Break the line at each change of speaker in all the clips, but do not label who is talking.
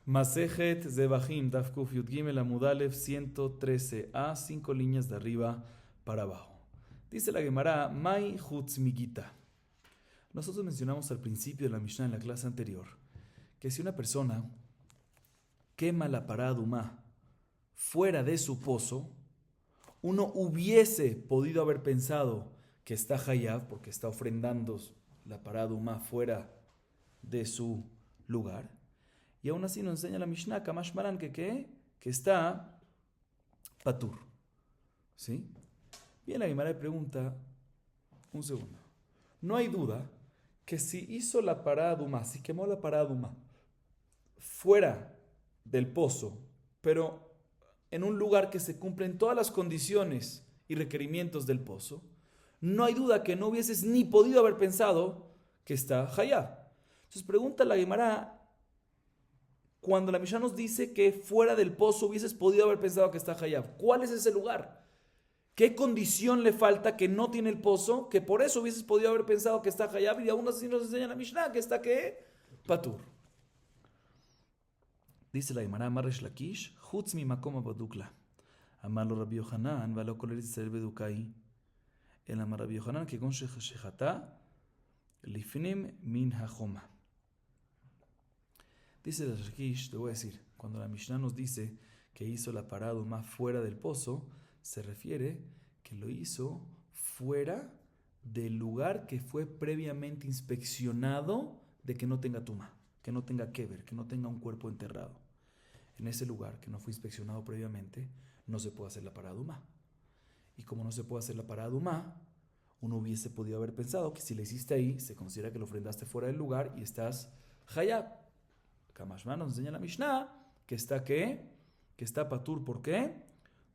Masejet Zebahim, Daf Kuf Yud Gimel Amud Aleph 113a, 5 líneas de arriba para abajo. Dice la Gemara, Mai Chutz Migita. Nosotros mencionamos al principio de la Mishnah en la clase anterior que si una persona quema la pará adumá fuera de su pozo, uno hubiese podido haber pensado que está hayav porque está ofrendando la pará adumá fuera de su lugar. Y aún así nos enseña la Mishnah, Kamash Maran, que está patur. ¿Sí? Bien, la Gemara le pregunta, un segundo. No hay duda que si hizo la pará adumá, si quemó la pará adumá fuera del pozo, pero en un lugar que se cumplen todas las condiciones y requerimientos del pozo, no hay duda que no hubieses ni podido haber pensado que está hayab. Entonces pregunta la Gemara, cuando la Mishnah nos dice que fuera del pozo hubieses podido haber pensado que está hayab, ¿cuál es ese lugar? ¿Qué condición le falta que no tiene el pozo? Que por eso hubieses podido haber pensado que está hayab, y aún así nos enseña la Mishnah que está ¿qué? Patur. Dice la Gemara, Amar Resh Lakish, Chutz mi makom abadukla. Amar lo Rabbi Yohanan, valo kol Eretz Yisrael bedukai. El Amar Rabbi Yohanan, que con shechata, lifnim min hachoma. Dice Resh Lakish, te voy a decir, cuando la Mishnah nos dice que hizo la pará adumá fuera del pozo, se refiere que lo hizo fuera del lugar que fue previamente inspeccionado de que no tenga tuma, que no tenga kever, que no tenga un cuerpo enterrado. En ese lugar que no fue inspeccionado previamente, no se puede hacer la pará adumá. Y como no se puede hacer la pará adumá, uno hubiese podido haber pensado que si la hiciste ahí, se considera que lo ofrendaste fuera del lugar y estás hayab. Kamashma nos enseña la Mishnah que está ¿qué? Que está patur. ¿Por qué?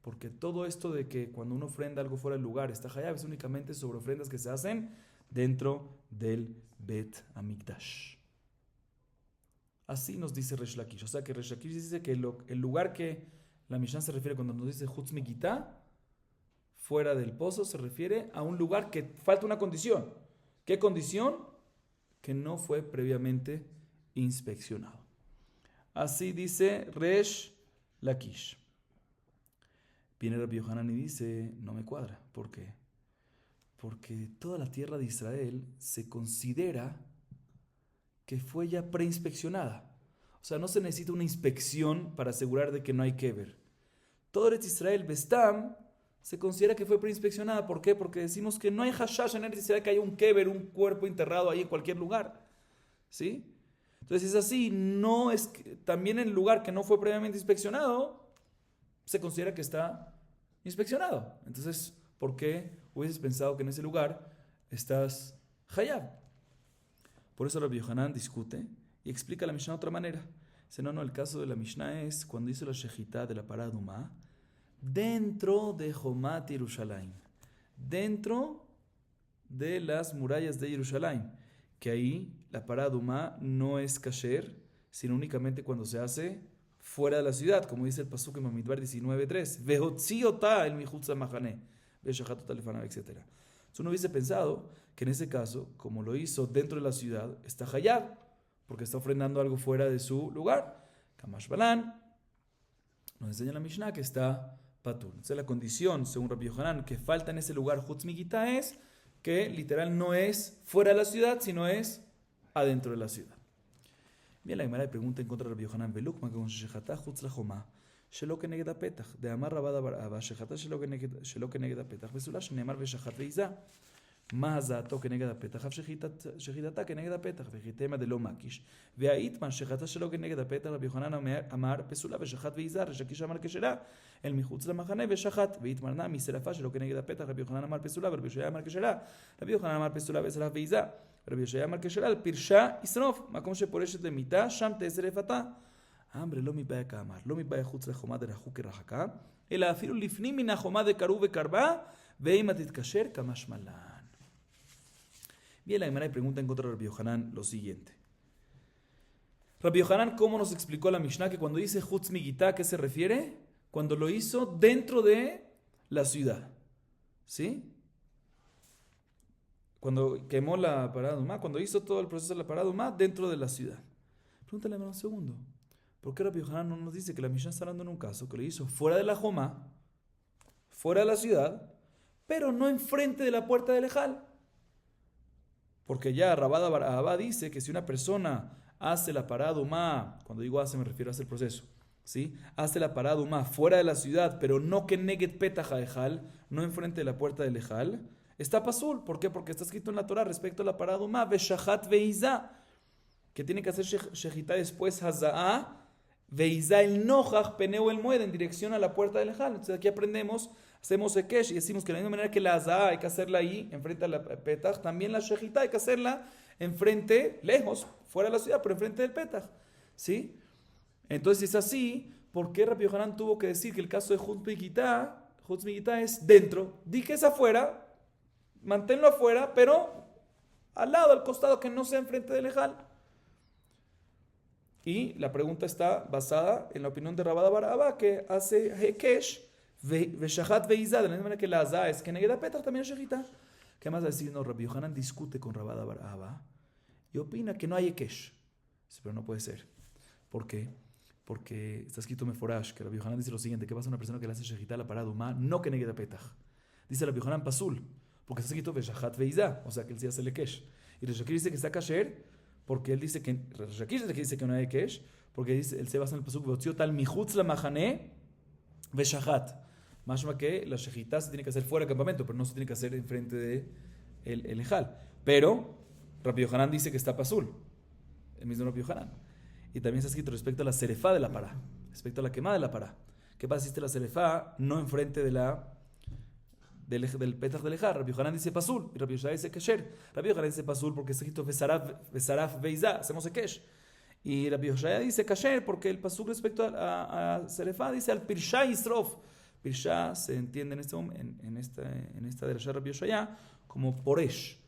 Porque todo esto de que cuando uno ofrenda algo fuera del lugar está hayab es únicamente sobre ofrendas que se hacen dentro del Bet Hamikdash. Así nos dice Resh Lakish. O sea que Resh Lakish dice que el lugar que la Mishnah se refiere cuando nos dice Chutz Migita, fuera del pozo, se refiere a un lugar que falta una condición. ¿Qué condición? Que no fue previamente inspeccionado. Así dice Resh Lakish. Viene Rabbi Yohanan y dice, no me cuadra. ¿Por qué? Porque toda la tierra de Israel se considera que fue ya preinspeccionada. O sea, no se necesita una inspección para asegurar de que no hay kever. Todo Eretz Israel, Bestam, se considera que fue preinspeccionada. ¿Por qué? Porque decimos que no hay hashash en Eretz Israel, que haya un kever, un cuerpo enterrado ahí en cualquier lugar. ¿Sí? Entonces es así, no es que, también en el lugar que no fue previamente inspeccionado, se considera que está inspeccionado. Entonces, ¿por qué hubieses pensado que en ese lugar estás hayab? Por eso Rabbi Yohanan discute y explica la Mishnah de otra manera. Dice, no, el caso de la Mishnah es cuando hizo la shechita de la pará adumá dentro de Jomat Yerushalayim, dentro de las murallas de Jerusalén, que ahí la pará adumá no es kasher, sino únicamente cuando se hace fuera de la ciudad, como dice el pasuk en Bamidbar 19:3, Vehotziota el michutz hamahané, veshachatot alefanav, etc. Entonces uno hubiese pensado que en ese caso, como lo hizo dentro de la ciudad, está hayab, porque está ofrendando algo fuera de su lugar. Kamash Balan nos enseña la Mishnah que está patur. Entonces la condición, según Rabbi Yohanan, que falta en ese lugar Chutz Migita es que literal no es fuera de la ciudad, sino es adentro de la ciudad. Bien, la Gemara le pregunta en contra de Rabbi Yohanan, Veluk, Makon Shechata, Chutz Lachoma, Shelo Keneged HaPetach, de Amar Rabada Baraba, Shechata Shelo Keneged HaPetach, Besula Shneamar Veshachat Veiza, מה הזעתו כנגד הפתח, אף שחיטתה כנגד הפתח, וחיטמה דלא מקיש. והאיתמן שחטא שלו כנגד הפתח, רבי יוחנן אמר פסולה ושחט ועיזר, ריש לקיש אמר כשלה, אל מחוץ למחנה ושחט, והתמרנה משרפה שלו כנגד הפתח, רבי יוחנן אמר פסולה, ורבי ישעיה אמר כשלה, רבי יוחנן אמר פסולה ושרף ועיזה, רבי ישעיה אמר כשלה, על פרשה ישרוף, מקום שפורשת למיתה, שם תשרפתה. אמר לא מבעיה כאמר, לא מבעיה חוץ לחומה דרחוק כרחקה, אלא אפילו לפנים מן החומה דקרוב וקרבה, ואם תתקשר כמשמע לן. Bien, la Gemara pregunta en contra de Rabbi Yohanan lo siguiente. Rabbi Yohanan, ¿cómo nos explicó la Mishnah que cuando dice Chutz Migita, ¿a qué se refiere? Cuando lo hizo dentro de la ciudad. ¿Sí? Cuando quemó la pará adumá, cuando hizo todo el proceso de la pará adumá dentro de la ciudad. Pregúntale un segundo. ¿Por qué Rabbi Yohanan no nos dice que la Mishnah está hablando en un caso que lo hizo fuera de la Jomá, fuera de la ciudad, pero no enfrente de la puerta del Ejal? Porque ya Rabada Barabá dice que si una persona hace la parada humá, cuando digo hace me refiero a hacer el proceso, ¿sí? Hace la parada humá fuera de la ciudad, pero no que neget petach ejal, no enfrente de la puerta del Ejal, está pasul. ¿Por qué? Porque está escrito en la Torah respecto a la parada humá, veshahat veizá, que tiene que hacer shejitá después hazaa, veizá el nojach peneu el mued, en dirección a la puerta del Ejal. Entonces aquí aprendemos, hacemos ekesh y decimos que de la misma manera que la hazaa hay que hacerla ahí, enfrente a la petach, también la shejitá hay que hacerla enfrente, lejos, fuera de la ciudad, pero enfrente del petach, ¿sí? Entonces, si es así, ¿por qué Rabbi Yohanan tuvo que decir que el caso de Chutz Migitá es dentro? Di que es afuera, manténlo afuera, pero al lado, al costado, que no sea enfrente del Ejal. Y la pregunta está basada en la opinión de Rabada Barabá, que hace Hekesh, Veshahat Veizá, de la misma manera que la Azá es que Negeda Petach también es Shejitá. ¿Qué más decir? No, Rabbi Yohanan discute con Rabada Barabá y opina que no hay Hekesh. Pero no puede ser. ¿Por qué? Porque está escrito Meforash, que Rabbi Yohanan dice lo siguiente: ¿qué pasa a una persona que le hace Shejitá la parada humá? No que Negeda Petach. Dice Rabbi Yohanan Pasul, porque está escrito Veshahat Veizá, o sea que él sí hace el Hekesh. Y Resh Lakish dice que está Kasher, porque él dice que no hay Kesh, porque dice, él se basa en el pasuk Veotziot al Mijutz la Mahané Veshahat. Más que la shejitá se tiene que hacer fuera del campamento, pero no se tiene que hacer enfrente de el Ejal. Pero Rabbi Yohanan dice que está pasul, el mismo Rabbi Yohanan. Y también está escrito respecto a la serefá de la pará, respecto a la quemada de la pará. ¿Qué pasa si esté la serefá no enfrente de del petach del Ejal? Rabbi Yohanan dice pasul y Rabbi Yohanan dice kesher. Rabbi Yohanan dice pasul porque está escrito besaraf veizá, hacemos kesh. Y Rabbi Yohanan dice kasher porque el pasul respecto a serefá dice al pirsha yisrof. Pirsha se entiende en este en esta derashá de Rabbi Yohanan como poresh,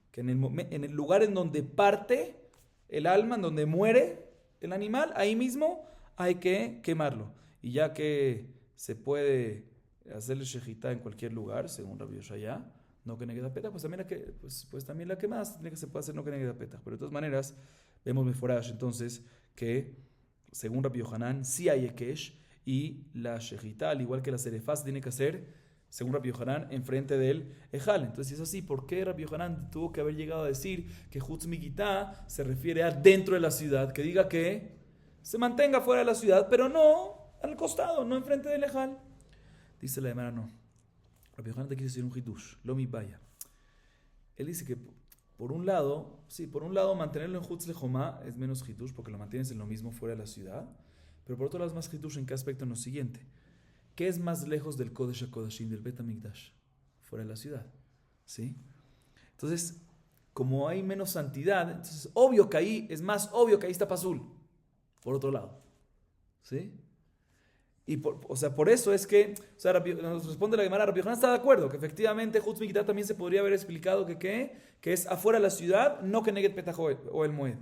que en el lugar en donde parte el alma, en donde muere el animal, ahí mismo hay que quemarlo. Y ya que se puede hacerle shejitá en cualquier lugar, según Rabbi Yoshaya, no que negeda petach, pues también la quemada se puede hacer no que negeda petach. Pero de todas maneras, vemos meforash entonces que, según Rabbi Yohanan, sí hay ekesh, y la shejitá, al igual que la serefá, se tiene que hacer, según Rabbi Yohanan, enfrente del Ejal. Entonces, si es así, ¿por qué Rabbi Yohanan tuvo que haber llegado a decir que Chutz Migitá se refiere a dentro de la ciudad? Que diga que se mantenga fuera de la ciudad, pero no al costado, no enfrente del Ejal. Dice la Gemara, no. Rabbi Yohanan te quiere decir un hidush, lo mi vaya. Él dice que por un lado mantenerlo en Chutz Lejomá es menos hidush porque lo mantienes en lo mismo fuera de la ciudad, pero por otro lado es más hidush en qué aspecto, en lo siguiente: ¿qué es más lejos del Kodesh HaKodashim, del Bet HaMikdash? Fuera de la ciudad, ¿sí? Entonces, como hay menos santidad, entonces es más obvio que ahí está pasul, por otro lado, ¿sí? Y por eso es que, nos responde la Gemara, Rabbi Yohanan está de acuerdo, que efectivamente Chutz Migitá también se podría haber explicado que es afuera de la ciudad, no que Neget Petach o el Moed.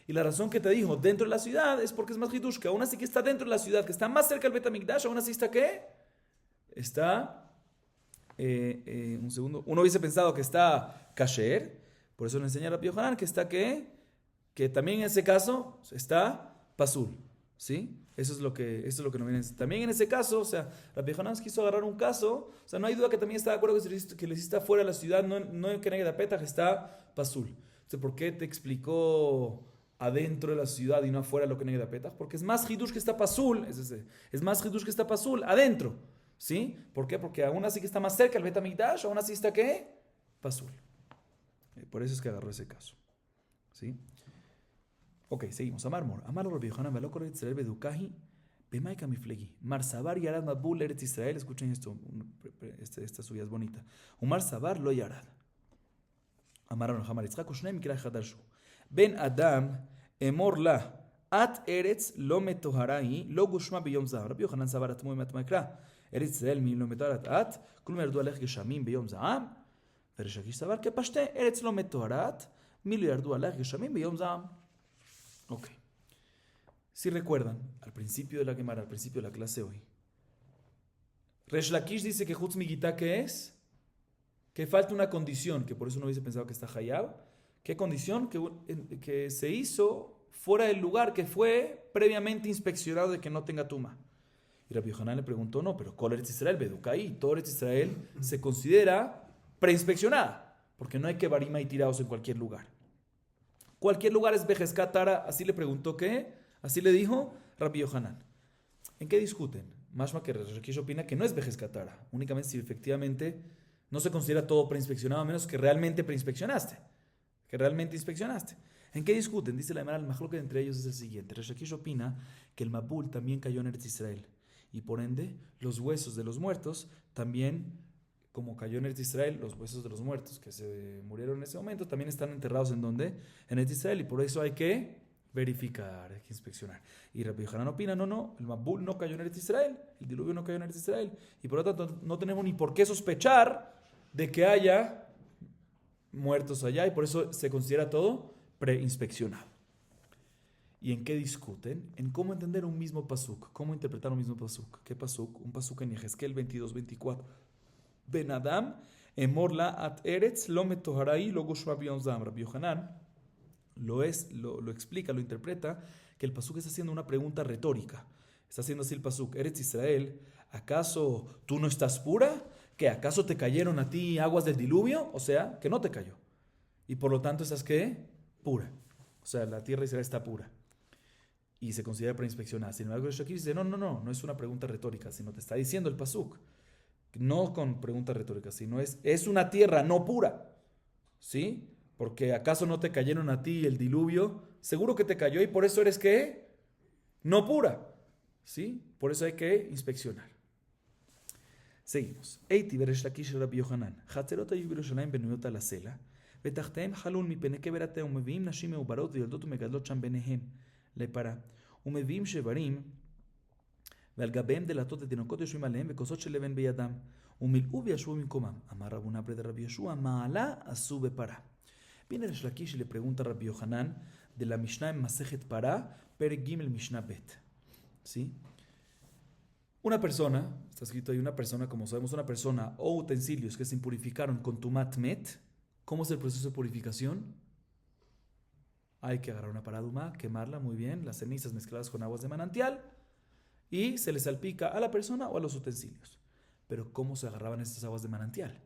Y la razón que te dijo dentro de la ciudad es porque es más hidush, que aún así que está dentro de la ciudad, que está más cerca del Bet HaMikdash, aún así está ¿qué? Está, un segundo, uno hubiese pensado que está kasher, por eso le enseña a Rabbi Yohanan que está que también en ese caso está pasul, ¿sí? Eso es lo que nos viene. También en ese caso, o sea, Rabbi Yohanan quiso agarrar un caso, o sea, no hay duda que también está de acuerdo que le hiciste fuera de la ciudad, no en Keneged Petach, está pasul. Entonces, ¿por qué te explicó adentro de la ciudad y no afuera lo que Negeda Petach? Porque es más hidush que está pasul, es más hidush que está pasul adentro, ¿sí? ¿Por qué? Porque aún así que está más cerca el Bet HaMikdash, aún así está ¿qué? Pasul. Por eso es que agarró ese caso, ¿sí? Ok, seguimos. Amar Rabbi Yohanan veló Eretz Israel bedukahi bemaika miflegi mar sabar yarad mabul Eretz Israel. Escuchen esto, esta subida es bonita. Umar sabar lo yarad. Amar Rabbi Yohanan Yitzchak ushneim mikra chadarshu ben Adam emor la at Eretz lo metoharai lo gushma biyom zav. Rabbi Yohanan sabar atmu matma ikra Eretz Israel mi lo metoharat at kul merdu alech geshamim biyom zav. Resh Lakish sabar que pashte Eretz lo metoharat mi lo yardu alech geshamim biyom zav. Ok. Si recuerdan, al principio de la Gemara, al principio de la clase hoy, Resh Lakish dice que Chutz Migitá, ¿qué es? Que falta una condición, que por eso no hubiese pensado que está Hayab. ¿Qué condición? Que se hizo fuera del lugar que fue previamente inspeccionado de que no tenga tuma. Y Rabbi Yohanan le preguntó, no, pero ¿cuál Eretz Israel? Beducaí, todo Eretz Israel se considera preinspeccionada, porque no hay que barima y tirados en cualquier lugar. Cualquier lugar es Bejeskatara, así le preguntó ¿qué? Así le dijo Rabbi Yohanan. ¿En qué discuten? Mashma que Resh Lakish opina que no es Bejeskatara, únicamente si efectivamente no se considera todo preinspeccionado, a menos que realmente preinspeccionaste, que realmente inspeccionaste. ¿En qué discuten? Dice la Gemara, el majloque entre ellos es el siguiente. Resh Lakish opina que el Mabul también cayó en Eretz Israel, y por ende los huesos de los muertos también, como cayó en Eretz Israel, los huesos de los muertos que se murieron en ese momento también están enterrados ¿en dónde? En Eretz Israel, y por eso hay que verificar, hay que inspeccionar. Y Rabbi Yohanan opina, no, el Mabul no cayó en Eretz Israel, el diluvio no cayó en Eretz Israel, y por lo tanto no tenemos ni por qué sospechar de que haya muertos allá, y por eso se considera todo preinspeccionado. ¿Y en qué discuten? En cómo entender un mismo pasuk, cómo interpretar un mismo pasuk. ¿Qué pasuk? Un pasuk en Yehezkel 22-24. Ben Adam, emorla at eretz, lo metoharai, lo goshua bionzam. Rabbi Yohanan lo explica, lo interpreta, que el pasuk está haciendo una pregunta retórica. Está haciendo así el pasuk, Eretz Israel, ¿acaso tú no estás pura? ¿Que acaso te cayeron a ti aguas del diluvio? O sea, que no te cayó. Y por lo tanto estás, ¿qué? Pura. O sea, la tierra de Israel está pura. Y se considera preinspeccionada. Sin embargo, Shakir dice, no es una pregunta retórica, sino te está diciendo el pasuk. No con pregunta retórica, sino es una tierra no pura. ¿Sí? Porque ¿acaso no te cayeron a ti el diluvio? Seguro que te cayó y por eso eres ¿qué? No pura. ¿Sí? Por eso hay que inspeccionar. Seguimos. Eiti beresh lakish Rabbi Yohanan. Hatzerot hayu Yerushalayim benuyot al asela. ותחתיהם חלול מפני קבר ומביאים נשים מעוברות ויולדות ומגדלות שם ביניהם לפרה ומביאים שברים ועל גביהם דלתות ותינוקות יושבים עליהם וכוסות של לבן בידם ומילאו וישבו במקומם. אמר רב הונא ברי דרבי יהושע מעלה עשו בפרה. Viene Resh Lakish y le pregunta a Rabbi Yohanan de la Mishnah en Masejet Pará, Perek Gimel Mishnah Bet. ¿Sí? Una persona, está escrito ahí una persona, como sabemos, una persona o utensilios que se impurificaron con tumat met. ¿Cómo es el proceso de purificación? Hay que agarrar una paraduma, quemarla muy bien, las cenizas mezcladas con aguas de manantial y se le salpica a la persona o a los utensilios. Pero ¿cómo se agarraban estas aguas de manantial?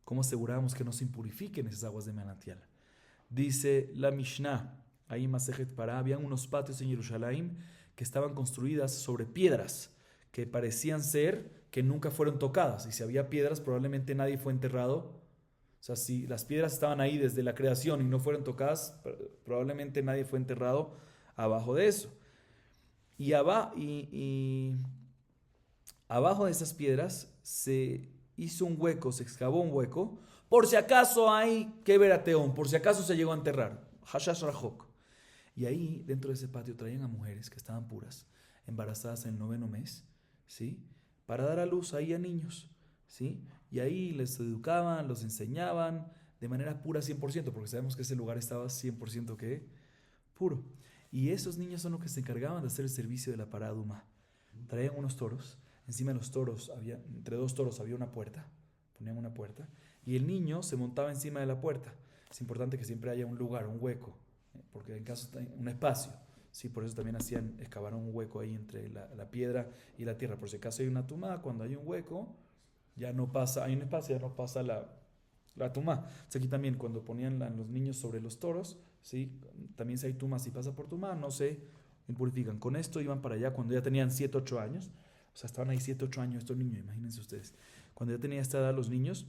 ¿Cómo asegurábamos que no se impurifiquen esas aguas de manantial? Dice la Mishnah, ahí en Masejet Pará, había unos patios en Jerusalén que estaban construidas sobre piedras que parecían ser que nunca fueron tocadas. Y si había piedras, probablemente nadie fue enterrado. O sea, si las piedras estaban ahí desde la creación y no fueron tocadas, probablemente nadie fue enterrado abajo de eso. Y abajo de esas piedras se hizo un hueco, se excavó un hueco, por si acaso hay que ver a Teón, por si acaso se llegó a enterrar. Hashash Rahok. Y ahí, dentro de ese patio, traían a mujeres que estaban puras, embarazadas en el 9º mes, ¿sí? Para dar a luz ahí a niños, ¿sí? Y ahí les educaban, los enseñaban de manera pura 100%, porque sabemos que ese lugar estaba 100% ¿qué? Puro. Y esos niños son los que se encargaban de hacer el servicio de la paraduma. Traían unos toros. Encima de los toros, entre dos toros había una puerta, ponían una puerta, y el niño se montaba encima de la puerta. Es importante que siempre haya un lugar, un hueco, porque en caso de un espacio, sí, por eso también excavaron un hueco ahí entre la piedra y la tierra. Por si acaso hay una tumá, cuando hay un hueco, ya no pasa, hay un espacio, ya no pasa la tumá. O sea, aquí también cuando ponían los niños sobre los toros, sí, también si hay tumá, si pasa por tumá, no se impurifican. Con esto iban para allá cuando ya tenían 7, 8 años. O sea, estaban ahí 7, 8 años estos niños, imagínense ustedes. Cuando ya tenía esta edad los niños,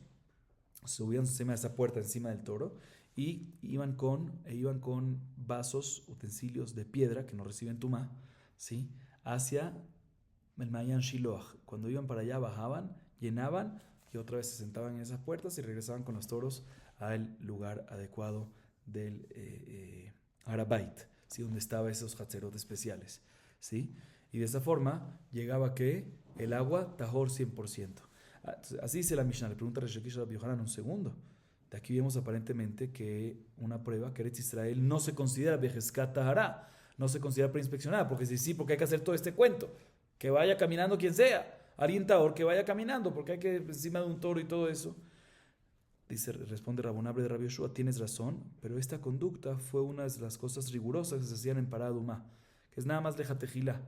subían encima de esa puerta, encima del toro, y iban con vasos, utensilios de piedra, que no reciben tumá, ¿sí? Hacia el Mayan Shiloach. Cuando iban para allá, bajaban, llenaban, y otra vez se sentaban en esas puertas y regresaban con los toros al lugar adecuado del Harabait, ¿sí? Donde estaban esos hatzerot especiales, ¿sí? Y de esa forma llegaba que el agua tahor 100%. Así dice la Mishnah. Le pregunta a Resh Lakish a Rabbi Yohanan un segundo. De aquí vemos aparentemente que una prueba que Eretz Israel no se considera Bejezkat Tahara, no se considera preinspeccionada, porque sí, porque hay que hacer todo este cuento. Que vaya caminando quien sea, alguien tahor que vaya caminando, porque hay que encima de un toro y todo eso. Dice, responde Rabonabre de Rabbi Yoshua, tienes razón, pero esta conducta fue una de las cosas rigurosas que se hacían en Paradumá, que es nada más lejatejilá,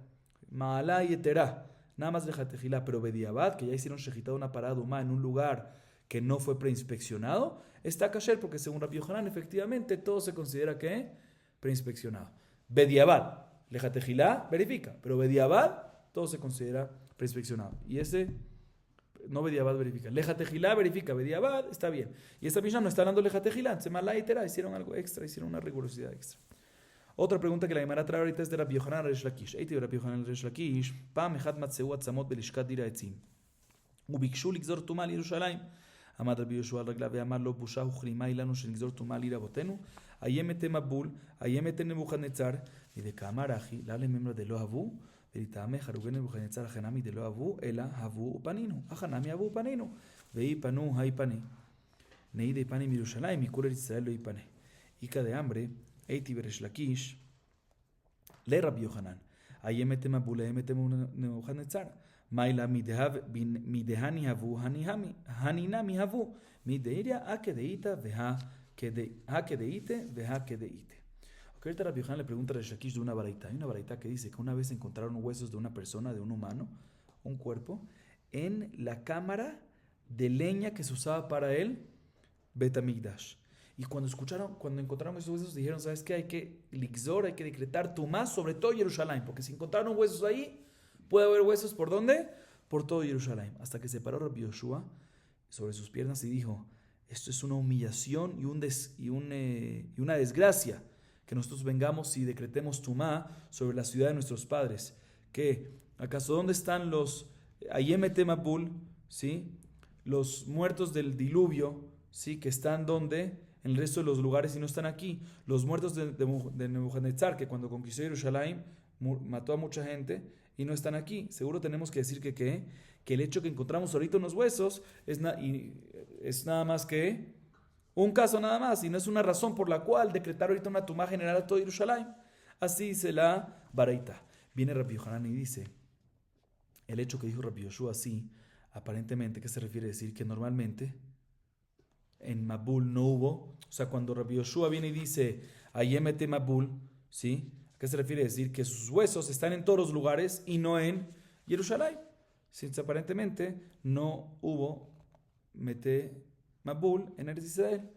maalá y eterá, nada más lejatejilá, pero bediabad, que ya hicieron shejitá una Paradumá en un lugar que no fue preinspeccionado, está kasher, porque según Rabbi Yohanan, efectivamente, todo se considera que preinspeccionado. Bediabad, lejatejilá, verifica, pero bediabad, todo se considera preinspeccionado. Y ese... no bediabad verifica. Lejatejilá verifica. Bediabad está bien. Y esta Mishnah no está hablando lejatejilá. Semalá y Terá hicieron algo extra, hicieron una rigurosidad extra. Otra pregunta que la Gemara trae ahorita es de Rabbi Yohanan Resh Lakish. Eiti Rabbi Yohanan Resh Lakish. Pam echad matzeu atzamot belishkat dira etzim. Ubikshul ligzor tuma al Yerushalayim. Amad Rabbi Yoshua al regla ve'amar lo busha uchrima ilanu shenigzor tuma al irabotenu. Ayemete mabul. Ayemete Nebuchadnezzar. Y de kamar achi. Lale membra de lo avu. ולטעמי חרוגי נבוכדנצר החנמי דלא אבו, אלא הבו ופנינו. החנמי אבו ופנינו. ואי פנו היי פני. נהי די פני מירושלים, מכל ארץ ישראל לא ייפנה. איכא דאמרי, הייתי בריש לקיש, לרבי יוחנן. איימתם אבו להיימתם נבוכדנצר. מיילה מדהני הבו, הנינמי הבו. מדאיריה הכדאיתא והכדאיתא והכדאיתא. Ahorita Rabbi Yohanan le pregunta a Resh Lakish de una baraita. Hay una baraita que dice que una vez encontraron huesos de una persona, de un humano, un cuerpo, en la cámara de leña que se usaba para el Betamigdash. Y cuando encontraron esos huesos, dijeron, ¿sabes qué? Hay que lixor, hay que decretar tumá sobre todo Jerusalén, porque si encontraron huesos ahí, puede haber huesos ¿por dónde? Por todo Jerusalén. Hasta que se paró Rabbi Yoshua sobre sus piernas y dijo, esto es una humillación y una desgracia, que nosotros vengamos y decretemos tumá sobre la ciudad de nuestros padres. ¿Qué? ¿Acaso dónde están los Ayemete Mabul, ¿sí? Los muertos del diluvio, ¿sí? Que están donde? En el resto de los lugares y no están aquí. Los muertos de Nebuchadnezzar, que cuando conquistó Jerusalén mató a mucha gente y no están aquí. Seguro tenemos que decir que el hecho que encontramos ahorita unos huesos es nada más que un caso nada más, y no es una razón por la cual decretar ahorita una tumá general a todo Jerusalén. Así dice la baraita. Viene Rabbi Yohanan y dice, el hecho que dijo Rabbi Yoshua así, aparentemente, ¿qué se refiere a decir? Que normalmente en Mabul no hubo, o sea, cuando Rabbi Yoshua viene y dice, Ayemete Mabul, ¿sí? ¿A qué se refiere a decir? Que sus huesos están en todos los lugares y no en Jerusalén. Sí, aparentemente no hubo Mete Mabul en Eretz Israel.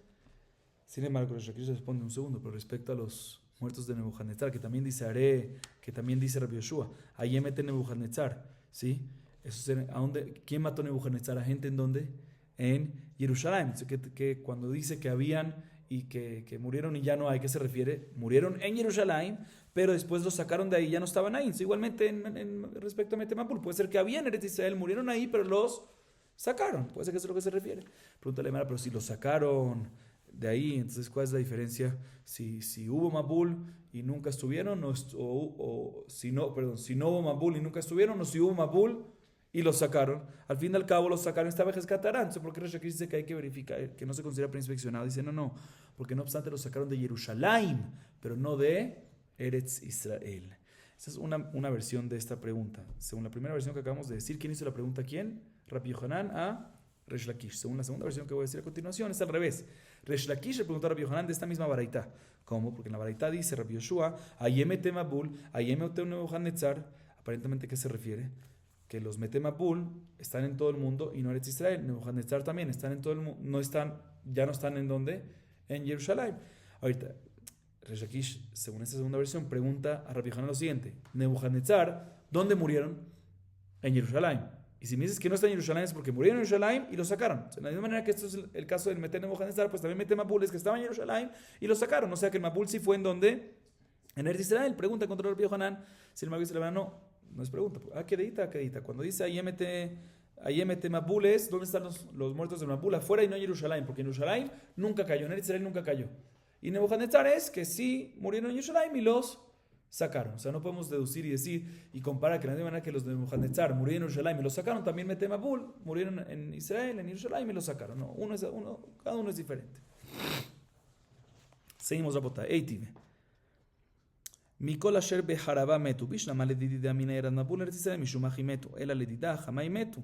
Sin embargo, Resh Lakish responde un segundo, pero respecto a los muertos de Nebuchadnezzar, que también dice Are, que también dice Rabbi Yoshua, Ayemete Nebuchadnezzar, ¿sí? Eso es, ¿quién mató a Nebuchadnezzar? ¿A gente en dónde? En Jerusalén. Que cuando dice que habían y que murieron y ya no hay, ¿qué se refiere? Murieron en Jerusalén, pero después los sacaron de ahí, ya no estaban ahí. Igualmente respecto a Mete Mabul, puede ser que habían en Eretz Israel, murieron ahí, pero los sacaron, puede ser que eso es lo que se refiere. Pregúntale, pero si lo sacaron de ahí, entonces ¿cuál es la diferencia? Si hubo Mabul y nunca estuvieron, si no hubo Mabul y nunca estuvieron, o si hubo Mabul y los sacaron. Al fin y al cabo los sacaron, esta vez rescatarán. Entonces, ¿por qué Resh Lakish dice que hay que verificar, que no se considera preinspeccionado? Dice, no, porque no obstante los sacaron de Jerusalén, pero no de Eretz Israel. Esa es una versión de esta pregunta. Según la primera versión que acabamos de decir, ¿quién hizo la pregunta? ¿Quién? Rabbi Yohanan a Resh Lakish. Según la segunda versión que voy a decir a continuación, es al revés. Resh Lakish le preguntó a Rabbi Yohanan de esta misma baraita. ¿Cómo? Porque en la baraita dice Rabbi Yoshua, Ayemete Mabul, Ayemete Nebuchadnezzar. Aparentemente, ¿qué se refiere? Que los Mete Mabul están en todo el mundo y no Eretz Israel. Nebuchadnezzar también están en todo el mundo, ya no están en ¿dónde? En Jerusalén. Ahorita, Resh Lakish, según esta segunda versión, pregunta a Rabbi Yohanan lo siguiente: Nebuchadnezzar, ¿dónde murieron? En Jerusalén. Y si me dices que no está en Jerusalén es porque murieron en Jerusalén y lo sacaron. O sea, de la misma manera que esto es el caso del Mete Nebuchadnezzar, pues también Mete Mabul es que estaba en Jerusalén y lo sacaron. O sea que el Mabul sí fue en ¿dónde? En Eretz Israel. Pregunta contra Rabbi Yohanan. Si el Mabul dice, no es pregunta. Quedita. Cuando dice Ayemete Mabul es, ¿dónde están los muertos de Mabul? Afuera y no en Jerusalén, porque en Jerusalén nunca cayó, en Eretz Israel nunca cayó. Y Nebuchadnezzar es que sí murieron en Jerusalén y los sacaron. O sea, no podemos deducir y decir y comparar que de la misma manera que los de Nebuchadnezzar murieron en Jerusalén y los sacaron, también Mete Mabul murieron en Israel, en Jerusalén y los sacaron. No, cada uno es diferente. Seguimos, Rabotá. Eitive. Mikol asher beharaba metu. Bishlama ledidi de amina eran Mabul eretz Israel mishum achi metu. Ela ledida jamai metu.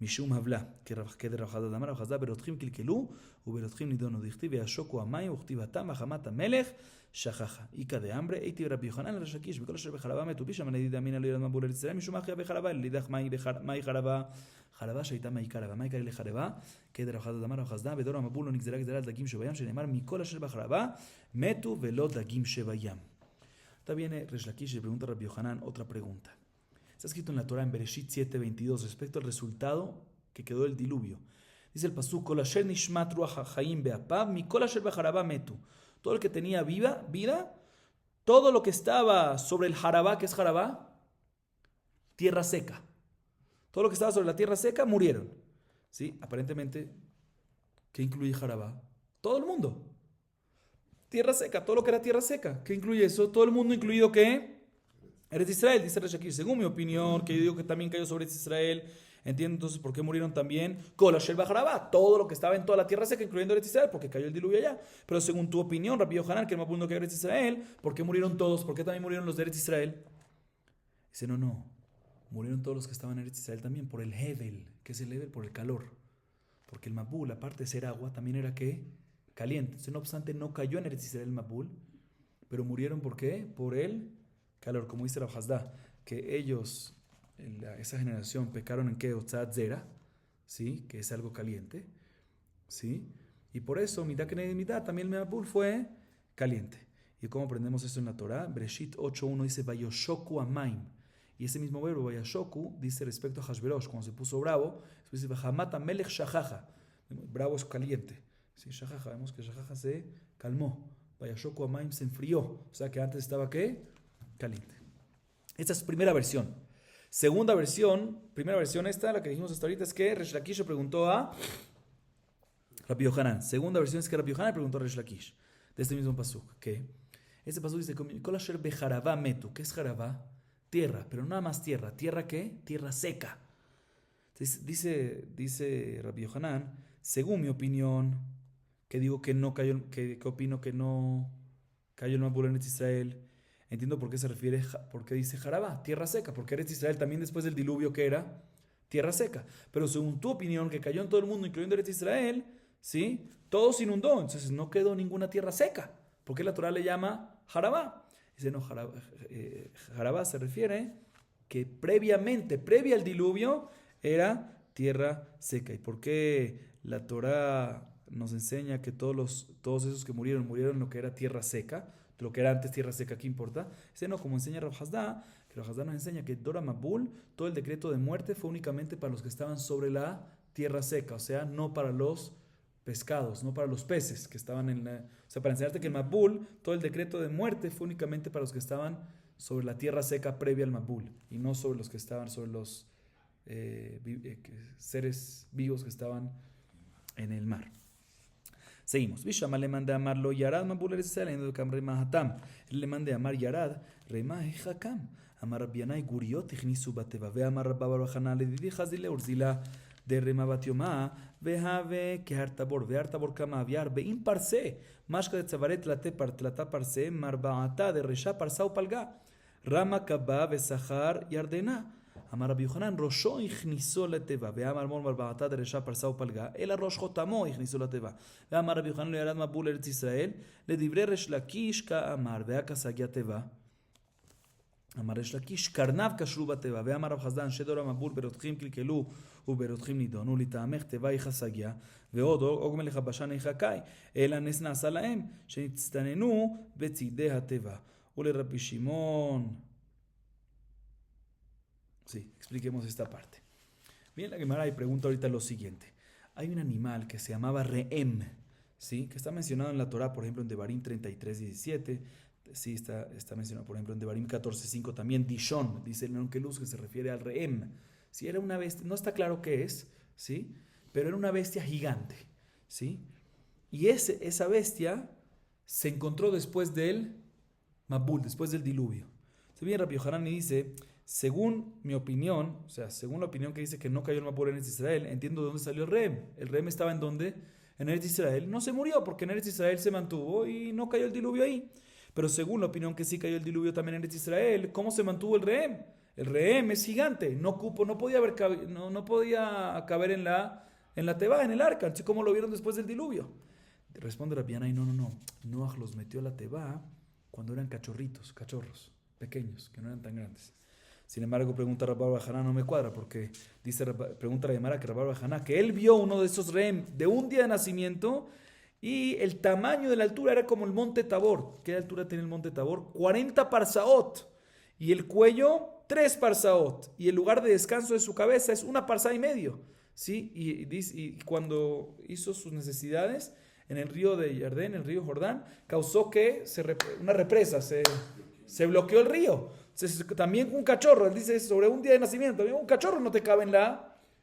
Mishum habla, que de Rabjada Damar, Rabjada, Berotchim Kilkelu, Uberotchim Nidonu, Dichtiv, Ashoku Amay, Uchtivatam, Hamata Melech, Shajaja, Ika de hambre, Eiti Rabbi Yohanan, Resh Lakish, Bikol Asher Becharaba, Metupisha, Manedida Mina, Lirat Mabul, Eretz Mishum Achia Becharaba, Lidach Mai Haraba, Haraba, Shaita Mai Karaba, Mai Karele Haraba, que de Rabjada Damar, Rabjada, Bedora Mabul, Nixera, Gzerat, Dagim Shebayam, Shenemar, Mikol Asher Becharaba, Metu, Velot, Dagim Shebayam. Está bien, Resh Lakish le pregunta a Rabbi Yohanan otra pregunta. Está escrito en la Torah en Bereshit 7:22 respecto al resultado que quedó del diluvio. Dice el pasuk: Kol asher nishmat ruach hachaim be'apav mikol asher b'harabá metu. Todo el que tenía vida, todo lo que estaba sobre el harabá, ¿qué es harabá? Tierra seca. Todo lo que estaba sobre la tierra seca murieron. ¿Sí? Aparentemente, ¿qué incluye harabá? Todo el mundo. Tierra seca, todo lo que era tierra seca. ¿Qué incluye eso? Todo el mundo, incluido ¿qué? Eretz Israel, dice Resh Lakish. Según mi opinión, que yo digo que también cayó sobre Eretz Israel, entiendo entonces por qué murieron también Kol Asher B'harabá, todo lo que estaba en toda la tierra seca, incluyendo Eretz Israel, porque cayó el diluvio allá. Pero según tu opinión, Rabbi Yohanan, que el Mapul no cayó en Eretz Israel, ¿por qué murieron todos? ¿Por qué también murieron los de Eretz Israel? Dice, no, murieron todos los que estaban en Eretz Israel también por el Hevel. ¿Qué es el Hevel? Por el calor. Porque el Mapul, aparte de ser agua, también era ¿qué? Caliente. Entonces, no obstante, no cayó en Eretz Israel el Mapul, pero murieron ¿por qué? Por el calor, como dice Rav Hasda, que ellos, esa generación, pecaron en qué? Otzat Zera, ¿sí? Que es algo caliente, ¿sí? Y por eso, mitad que mitad, también el Mapul fue caliente. ¿Y cómo aprendemos esto en la Torah? Bereshit 8.1 dice, Vayoshoku Amaim. Y ese mismo verbo, Vayoshoku, dice respecto a Hashverosh, cuando se puso bravo, dice, Vahamata Melech Shajaja. Bravo es caliente. ¿Sí? Shajaja, vemos que Shajaja se calmó. Vayoshoku Amaim se enfrió. O sea que antes estaba ¿qué? Caliente. Esta es primera versión. Segunda versión, primera versión esta, la que dijimos hasta ahorita, es que Resh Lakish le preguntó a Rabbi Yohanan. Segunda versión es que Rabbi Yohanan le preguntó a Resh Lakish, de este mismo pasuk. ¿Qué? Este pasuk dice, Kol asher beharabá metu. ¿Qué es harabá? Tierra, pero nada más tierra. ¿Tierra qué? Tierra seca. Entonces, dice Rabbi Yohanan, según mi opinión, que digo que no cayó, que opino que no cayó el Mapul en Eretz Israel. Entiendo por qué se refiere, por qué dice Jarabá, tierra seca, porque Eretz Israel también después del diluvio que era tierra seca. Pero según tu opinión, que cayó en todo el mundo, incluyendo Eretz Israel, ¿sí? Todo se inundó, entonces no quedó ninguna tierra seca. ¿Por qué la Torah le llama Jarabá? Dice, no, Jarabá se refiere que previa al diluvio era tierra seca. ¿Y por qué la Torah nos enseña que todos esos que murieron en lo que era tierra seca? Lo que era antes tierra seca, ¿qué importa? Dice, no, como enseña Rav Hasda, que Rav Hasda nos enseña que Dora Mabul, todo el decreto de muerte fue únicamente para los que estaban sobre la tierra seca, o sea, no para los pescados, no para los peces que estaban en la... O sea, para enseñarte que el Mabul, todo el decreto de muerte fue únicamente para los que estaban sobre la tierra seca previa al Mabul, y no sobre los que estaban sobre los seres vivos que estaban en el mar. Seguimos. Vishama le mande a amar lo yarad mabul eretz Israel en el kam rema hatam. Le mande a amar yarad rema hechakam. Amar Rabbianai guriot ichnisu bateva. Ve amar Rabba Baruch Hanan le didi chazile urzila de rema batioma. Ve have que hartabor. Ve hartabor kama aviar. Ve imparse. Mashka de tzavaret tlata parse. Marbaata de resha parsa upalga. Rama kaba ve sachar yardena. Amar Rabbi Yohanan, Rosho ichniso leteva. Ve'amar mol marbaata de resha parsa upalga. El rosh chotamo ichniso leteva. Ve'amar Rabbi Yohanan lo yarad mabul eretz Israel. Le divrei Resh Lakish ka amar. Ve'aka sagia teva. Amar Resh Lakish karnav kashru bateva. Ve'amar Rav Hasdan shedora mabul berotchim kilkelu uberotchim nidonu litamech teva icha sagia. ועוד עוג מלך הבשן יחקאי, אלא נס נעשה להם, שנצטננו בצידי הטבע. ולרבי שמעון. Sí, expliquemos esta parte. Bien, la Gemara y pregunta ahorita lo siguiente. Hay un animal que se llamaba Rehem, ¿sí? Que está mencionado en la Torah, por ejemplo, en Devarim 33:17. Sí, está mencionado, por ejemplo, en Devarim 14:5 también. Dishon, dice el Onkeluz, que se refiere al Rehem. Sí, era una bestia, no está claro qué es, ¿sí? Pero era una bestia gigante, ¿sí? Y esa bestia se encontró después del Mabul, después del diluvio. Se viene Rabbi Yohanan y dice... Según mi opinión, o sea, según la opinión que dice que no cayó el Mapul en Eretz Israel, entiendo de dónde salió el Rehem. El Rehem estaba en dónde? En Eretz Israel. No se murió porque en Eretz Israel se mantuvo y no cayó el diluvio ahí. Pero según la opinión que sí cayó el diluvio también en Eretz Israel, ¿cómo se mantuvo el Rehem? El Rehem es gigante, no podía caber en la teba, en el arca. Entonces, ¿cómo lo vieron después del diluvio? Responde Rabbi Yanai, no. Noaj los metió a la teba cuando eran cachorros pequeños, que no eran tan grandes. Sin embargo, pregunta Rabbi Haná, no me cuadra, porque pregunta la Gemara que Rabbi Haná, que él vio uno de esos Rehem de un día de nacimiento y el tamaño de la altura era como el monte Tabor. ¿Qué altura tiene el monte Tabor? 40 parsaot. Y el cuello, 3 parsaot. Y el lugar de descanso de su cabeza es 1 parsá y medio. ¿Sí? Y cuando hizo sus necesidades en el río de Jardén, el río Jordán, causó que una represa, se bloqueó el río. Entonces, también un cachorro, él dice sobre un día de nacimiento, también un cachorro no te cabe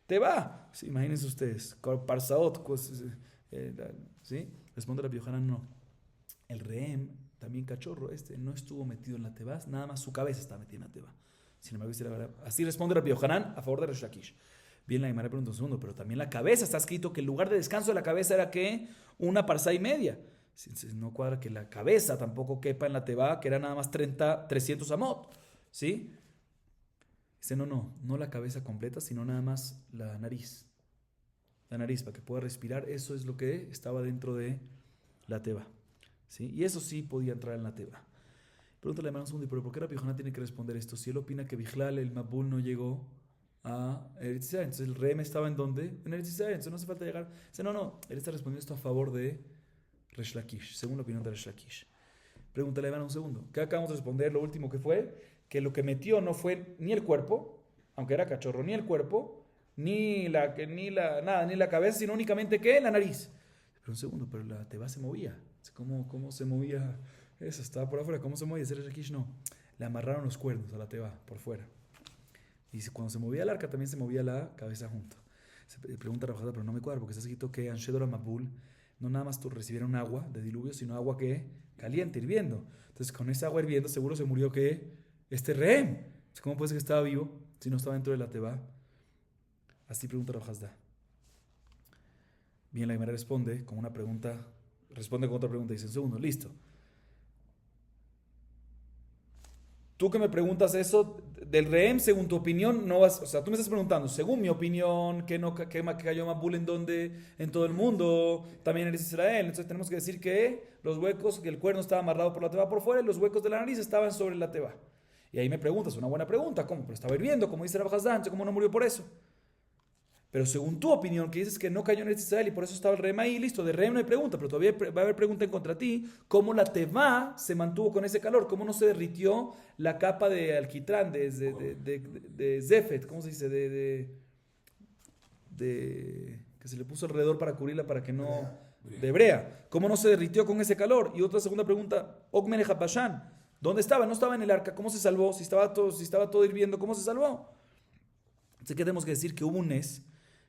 te va. Sí, imagínense ustedes, parsaot, ¿sí? Responde la Yohanan, no. El Rehem, también cachorro, no estuvo metido en la teba, nada más su cabeza está metida en la teba. Sin embargo, así responde Rabbi Yohanan a favor de Resh Lakish. Bien, la Gemara pregunta un segundo, pero también la cabeza, está escrito que el lugar de descanso de la cabeza era ¿qué? 1 parsá y media. No cuadra que la cabeza tampoco quepa en la teba, que era nada más 300 amot. ¿Sí? Dice, no la cabeza completa, sino nada más la nariz. La nariz, para que pueda respirar, eso es lo que estaba dentro de la teba. ¿Sí? Y eso sí podía entrar en la teba. Pregúntale a un segundo, ¿pero por qué Rabbi Yohanan tiene que responder esto? Si él opina que Bichlal, el Mabul, no llegó a Eretz Israel, entonces el Rehem estaba ¿en dónde? En Eretz Israel, entonces no hace falta llegar. Dice, él está respondiendo esto a favor de Resh Lakish, según la opinión de Resh Lakish. Pregúntale a un segundo, ¿qué acabamos de responder? Lo último que fue, que lo que metió no fue ni el cuerpo, aunque era cachorro, ni el cuerpo, ni la cabeza, sino únicamente ¿qué? La nariz. Pero un segundo, pero la teba se movía. ¿Cómo se movía? Eso estaba por afuera. ¿Cómo se movía? Ese Resh no. Le amarraron los cuernos a la teba por fuera. Y cuando se movía el arca, también se movía la cabeza junto. Se pregunta a Rabajada, pero no me cuadra, porque está escrito que Anshedor Mabul no nada más recibieron agua de diluvio, sino agua que caliente, hirviendo. Entonces, con esa agua hirviendo, seguro se murió que Rehem. Entonces, ¿cómo puede ser que estaba vivo si no estaba dentro de la teba? Así pregunta Rabajada. Bien, la Gemara responde con una pregunta. Responde con otra pregunta. Dice, un segundo, listo. Tú que me preguntas eso del Rehem, según tu opinión, no vas. O sea, tú me estás preguntando, según mi opinión, que cayó Mabul en donde, en todo el mundo, también eres Israel. Entonces tenemos que decir que los huecos, que el cuerno estaba amarrado por la teba por fuera y los huecos de la nariz estaban sobre la teba. Y ahí me preguntas, una buena pregunta, ¿cómo? Pero estaba hirviendo, como dice Rabbi Hasdan, ¿cómo no murió por eso? Pero según tu opinión, que dices que no cayó en Israel y por eso estaba el Rehem ahí, listo, de Rehem no hay pregunta, pero todavía va a haber pregunta en contra ti, ¿cómo la teba se mantuvo con ese calor? ¿Cómo no se derritió la capa de alquitrán, de zefet, ¿cómo se dice? Que se le puso alrededor para cubrirla para que no... De brea. ¿Cómo no se derritió con ese calor? Y otra segunda pregunta, Ogmene Hapashan, ¿dónde estaba? No estaba en el arca, ¿cómo se salvó? Si estaba todo hirviendo, ¿cómo se salvó? Entonces, ¿qué tenemos que decir? Que hubo un Nes,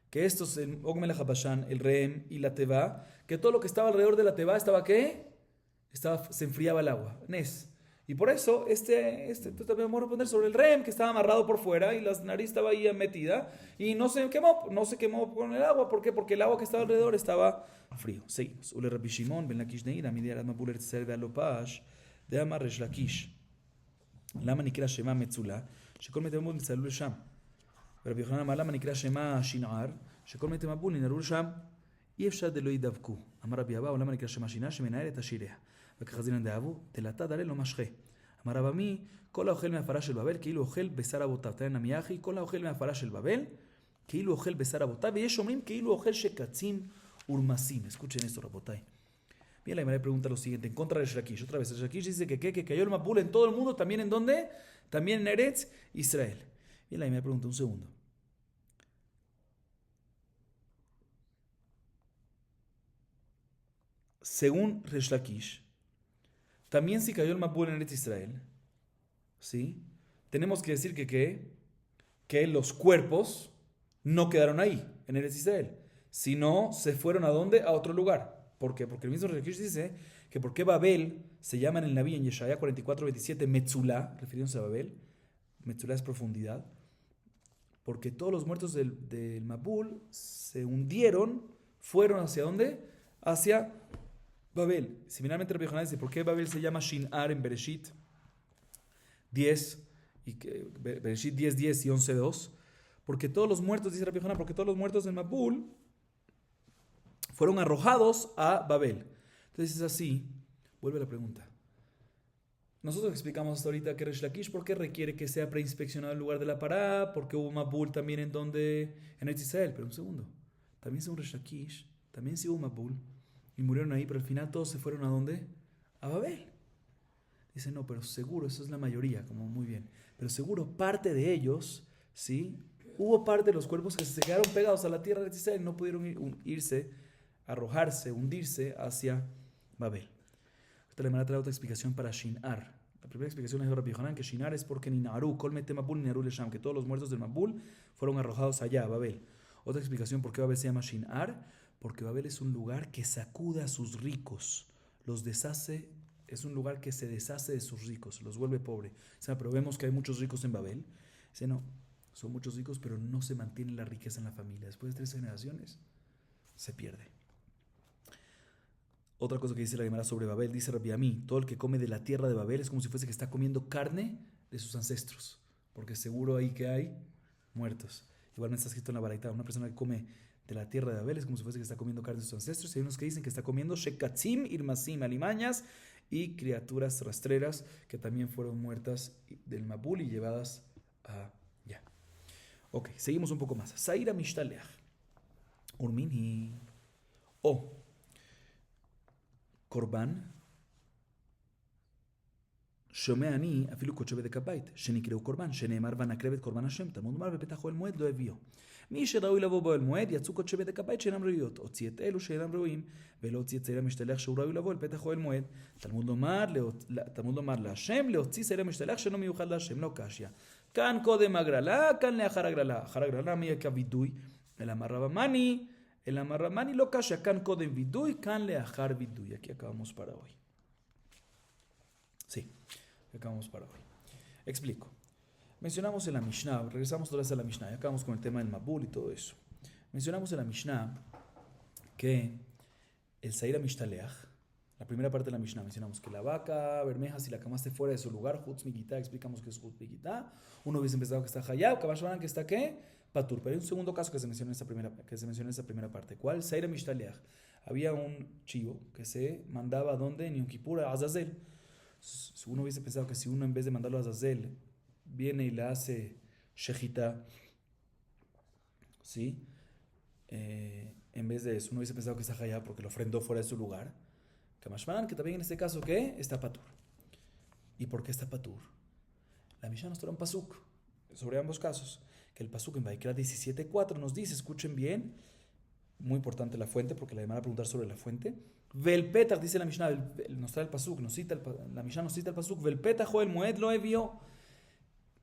que estos, el Ogmele Habashan, el Rehem y la Teba, que todo lo que estaba alrededor de la Teba estaba ¿qué? Se enfriaba el agua, Nes. Y por eso, también vamos a responder sobre el Rehem, que estaba amarrado por fuera y la nariz estaba ahí metida y no se quemó con el agua. ¿Por qué? Porque el agua que estaba alrededor estaba frío. Seguimos. Ule Rabbi Shimon, ben Lakish Neira, mi diarat mapuler tzer de alopash, de amar Resh Lakish. Lama nikra shema metzula, shekol metemul nitzalul sham. רבי יוחנן אמר למה נקרא שמה שינער שכל מתי מבול ננערו שם אי אפשר דלא ידבקו אמר רבי אבא למה נקרא שמה שינה שמנהל את השיריה וכחזינן דאבו תלתה דלה לא משכה אמר רב עמי כל האוכל מהפרה של בבל כאילו אוכל בשר אבותיו תנא נמי אחי כל האוכל מהפרה של בבל כאילו אוכל בשר אבותיו ויש אומרים כאילו אוכל שקצים ורמסים. Escuchen esto, רבותיי. Bien, la Gemara pregunta lo siguiente en contra de Resh Lakish. Otra vez, Resh Lakish dice que cayó el Mabul en todo el mundo, también en ¿dónde? También en Eretz Israel. Y la me pregunta un segundo. Según Resh Lakish, también si cayó el Mabul en Eretz Israel, ¿sí? Tenemos que decir que los cuerpos no quedaron ahí, en Eretz Israel, sino se fueron ¿a dónde? A otro lugar. ¿Por qué? Porque el mismo Resh Lakish dice que por qué Babel se llama en el Naví en Yeshaya 44:27 Metzulá, refiriéndose a Babel. Metzulá es profundidad. Porque todos los muertos del Mabul se hundieron, fueron ¿hacia dónde? Hacia Babel. Similarmente Rabbi Yohanan dice, ¿por qué Babel se llama Shinar en Bereshit 10 y que Bereshit 10:10 y 11:2, porque todos los muertos, dice Rabbi Yohanan, porque todos los muertos del Mabul fueron arrojados a Babel. Entonces es así, vuelve la pregunta. Nosotros explicamos hasta ahorita que Resh Lakish, ¿por qué requiere que sea preinspeccionado el lugar de la pará? Porque hubo Mabul también en Eretz Israel. Pero un segundo, también según Resh Lakish, también sí hubo Mabul y murieron ahí, pero al final todos se fueron ¿a dónde? A Babel. Dice, no, pero seguro, eso es la mayoría, como muy bien. Pero seguro parte de ellos, ¿sí? Hubo parte de los cuerpos que se quedaron pegados a la tierra de Israel y no pudieron irse, arrojarse, hundirse hacia Babel. Esta le trae otra explicación para Shinar. La primera explicación es de Rabbi Yohanan, que Shinar es porque Ninaru, Kol Mete Mabul, Ninaru Lesham, que todos los muertos del Mabul fueron arrojados allá, a Babel. Otra explicación por qué Babel se llama Shinar, porque Babel es un lugar que sacuda a sus ricos, los deshace. Es un lugar que se deshace de sus ricos, los vuelve pobre. O sea, pero vemos que hay muchos ricos en Babel. Dice, no, son muchos ricos, pero no se mantiene la riqueza en la familia. Después de 3 generaciones, se pierde. Otra cosa que dice la Gemara sobre Babel, dice Rabbi Ami, todo el que come de la tierra de Babel es como si fuese que está comiendo carne de sus ancestros, porque seguro ahí que hay muertos. Igualmente está escrito en la Baraita, una persona que come de la tierra de Babel es como si fuese que está comiendo carne de sus ancestros. Y hay unos que dicen que está comiendo shekatzim, irmasim, alimañas, y criaturas rastreras que también fueron muertas del Mabul y llevadas a ya. Ok, seguimos un poco más. Saira Mishtaleach. Urmini. O. Korban. שומע אני אפילו קודשי בדק הבית, שנקראו קורבן, שנאמר ונקרב את קורבן השם, תלמוד לומר בפתח אוהל מועד לא הביאו. מי שראוי לבוא באוהל מועד, יצאו קודשי בדק הבית שאינם ראויות, הוציא את אלו שאינם ראויים, ולא הוציא את שעיר המשתלח שהוא ראוי לבוא אל פתח אוהל מועד. תלמוד לומר להשם, להוציא שעיר המשתלח שאינו מיוחד להשם, לא קשיא. כאן קודם הגרלה, כאן לאחר הגרלה. אחר הגרלה מי כווידוי, אלא אמר רב מני לא קשיא, כאן קודם וידוי, כאן לאחר וידוי. Aquí acabamos para hoy. Sí. Acabamos para hoy. Explico. Mencionamos en la Mishnah, regresamos otra vez a la Mishnah, y acabamos con el tema del Mabul y todo eso. Mencionamos en la Mishnah que el Saira Mishtaleach, la primera parte de la Mishnah, mencionamos que la vaca bermeja, si la camaste fuera de su lugar, Jutz Migitá, explicamos que es Jutz Migitá. Uno hubiese empezado que está Hayab, Kabashbanan que está ¿qué? Patur. Pero hay un segundo caso que se menciona en esa primera parte. ¿Cuál? Saira Mishtaleach. Había un chivo que se mandaba ¿dónde? En Yom Kippur a Azazel. Uno hubiese pensado que si uno en vez de mandarlo a Azazel viene y le hace shejita, ¿sí? En vez de eso, uno hubiese pensado que está hayá porque lo ofrendó fuera de su lugar. Kamashman, que también en este caso, ¿qué? Está patur. ¿Y por qué está patur? La Mishnah nos trae un pasuk sobre ambos casos. Que el pasuk en Vaikra 17:4 nos dice, escuchen bien, muy importante la fuente, porque la van a preguntar sobre la fuente. Velpetach, dice la Mishnah, nos trae el pasuk, la Mishnah nos cita el pasuk, Velpetach o el Moed lo evió.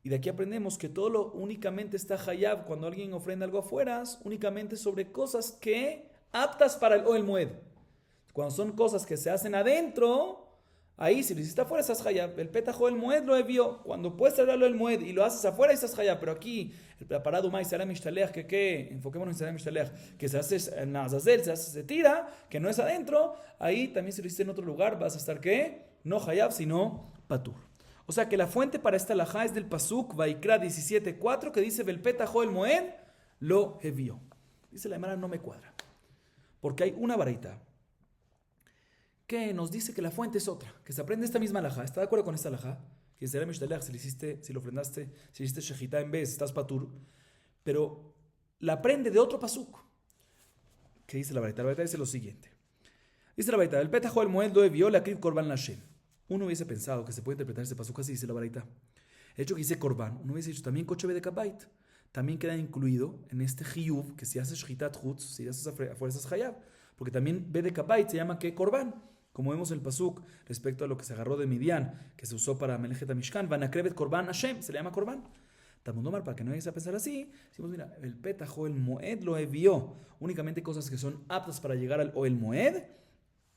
Y de aquí aprendemos que todo lo únicamente está hayab cuando alguien ofrenda algo afuera, únicamente sobre cosas que aptas para el Moed. Cuando son cosas que se hacen adentro, ahí si lo hiciste afuera estás hayab. El Petach o el Moed lo evió. Cuando puedes traerlo el Moed y lo haces afuera estás hayab. Pero aquí, el preparado Mai Saram Mishtalech, que enfoquémonos en Saram Mishtalech, que se hace en Azazel, se tira, que no es adentro, ahí también si lo hiciste en otro lugar vas a estar ¿qué? No hayab, sino patur. O sea que la fuente para esta alajá es del pasuk Vaikra 17:4 que dice Vel Petach o el Moed lo evió. Dice la Gemara, no me cuadra. Porque hay una baraita que nos dice que la fuente es otra, que se aprende esta misma alajá. ¿Está de acuerdo con esta alajá? Que será Mishtalech, si lo ofrendaste, si hiciste shejita en vez, estás patur. Pero la aprende de otro pasuk. ¿Qué dice la baraita? La baraita dice lo siguiente. Dice la baraita, el petajo el moed lo evió la krib korban lashem. Uno hubiese pensado que se puede interpretar este pasuk así, dice la baraita. El hecho que dice korban, uno hubiese dicho también koche de kabait. También queda incluido en este hiyuv, que si haces shejitat chutz, si haces afuera estás hayab. Porque también de kabait se llama que korban. Como vemos el pasuk respecto a lo que se agarró de Midian, que se usó para Melejet HaMishkan, Vanakrevet Korban Hashem, se le llama Korban. Talmud Omar, para que no vayas a pensar así, decimos, mira, el petajo, el moed lo envió, únicamente cosas que son aptas para llegar al el moed,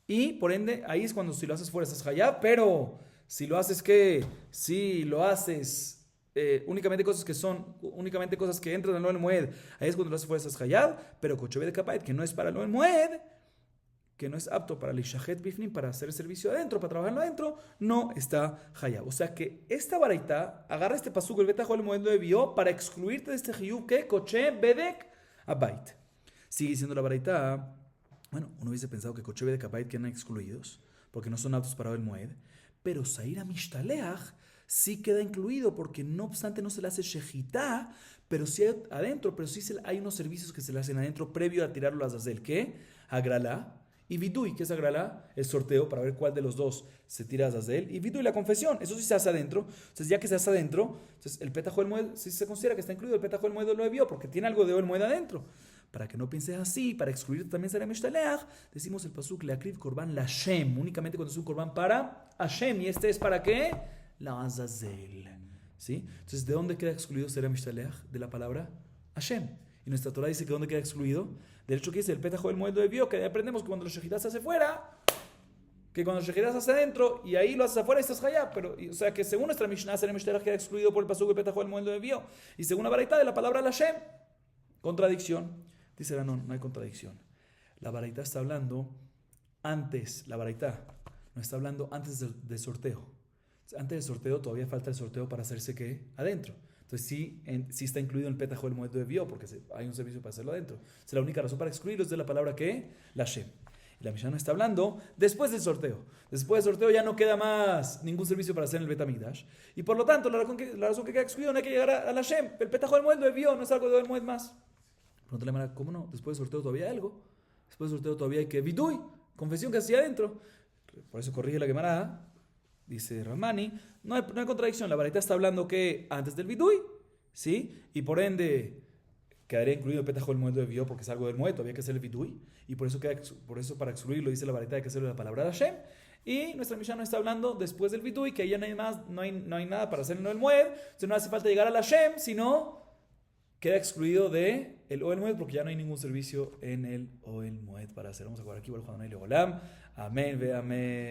y por ende, ahí es cuando si lo haces fuera estás hayab, pero si lo haces si lo haces únicamente cosas que entran al el moed, ahí es cuando lo haces fuera estás hayab, pero Kochebe de Kapait, que no es para el moed, que no es apto para el Ishahet Bifnim, para hacer el servicio adentro, para trabajarlo adentro, no está Hayab. O sea que esta baraita agarra este pasuk, el Betajo el Moed lo envió para excluirte de este Hiyub que Koche Bedek Abait. Sigue diciendo la baraita, bueno, uno hubiese pensado que Koche Bedek Abait quedan excluidos, porque no son aptos para el Moed, pero Saira Mishtaleach sí queda incluido, porque no obstante no se le hace Shejitá, pero sí hay adentro, pero sí hay unos servicios que se le hacen adentro previo a tirarlo a Azazel. ¿Qué? Agralá y Vidui. ¿Qué es Agralá? El sorteo para ver cuál de los dos se tira a Azazel. Y Vidui, la confesión. Eso sí se hace adentro. Entonces, ya que se hace adentro, entonces el Petajo del Moed sí se considera que está incluido. El Petajo del Moed lo vio porque tiene algo de el Moed adentro. Para que no pienses así, para excluir también Sarem Mishtaleach, decimos el pasuk Leakriv Korban Lashem, únicamente cuando es un Korban para Hashem. ¿Y este es para qué? La Azazel. ¿Sí? Entonces, ¿de dónde queda excluido Sarem Mishtaleach? De la palabra Hashem. Y nuestra Torah dice que ¿dónde queda excluido? Del hecho que dice el Petajo del Moed lo vio, que aprendemos que cuando los Shejitas se hace fuera, que cuando los Shejitas se hace adentro, y ahí lo haces afuera, estás Hayab. Pero, o sea que según nuestra Mishnah, Sarem Mishtaleach queda excluido por el pasuk el Petajo del Moed lo vio. Y según la baraita de la palabra Hashem, contradicción. Dice, no hay contradicción. La baraita está hablando antes, la baraita no está hablando antes del sorteo. Antes del sorteo todavía falta el sorteo para hacerse ¿qué? Adentro. Entonces sí está incluido en el Petajo del Moed de Bio, porque hay un servicio para hacerlo adentro. Entonces la única razón para excluirlo es de la palabra ¿qué? La Shem. Y la Mishnah no está hablando después del sorteo. Después del sorteo ya no queda más ningún servicio para hacer en el Betamigdash. Y por lo tanto, la razón que queda excluido no hay que llegar a la Shem. El Petajo del Moed de Bio no es algo del Moed más. Pregunta la Mara, ¿cómo no? Después del sorteo todavía hay algo. Después del sorteo todavía hay que Vidui, confesión que hacía adentro. Por eso corrige la Gemara. Dice Ramani, no hay contradicción. La baraita está hablando que antes del Vidui, ¿sí? Y por ende quedaría incluido el Petajo del Moed de Bio porque es algo del Moed, todavía hay que hacer el Vidui. Y por eso para excluirlo, dice la baraita, hay que hacerlo la palabra de Hashem. Y nuestra Mishnah no está hablando después del Vidui, que ya no hay nada para hacerlo en el Moed. Entonces no hace falta llegar a la Hashem, sino queda excluido de el Ohel Moed porque ya no hay ningún servicio en el Ohel Moed para hacer. Vamos a jugar aquí, Baruch Adonai Leolam. Amén, ve amén.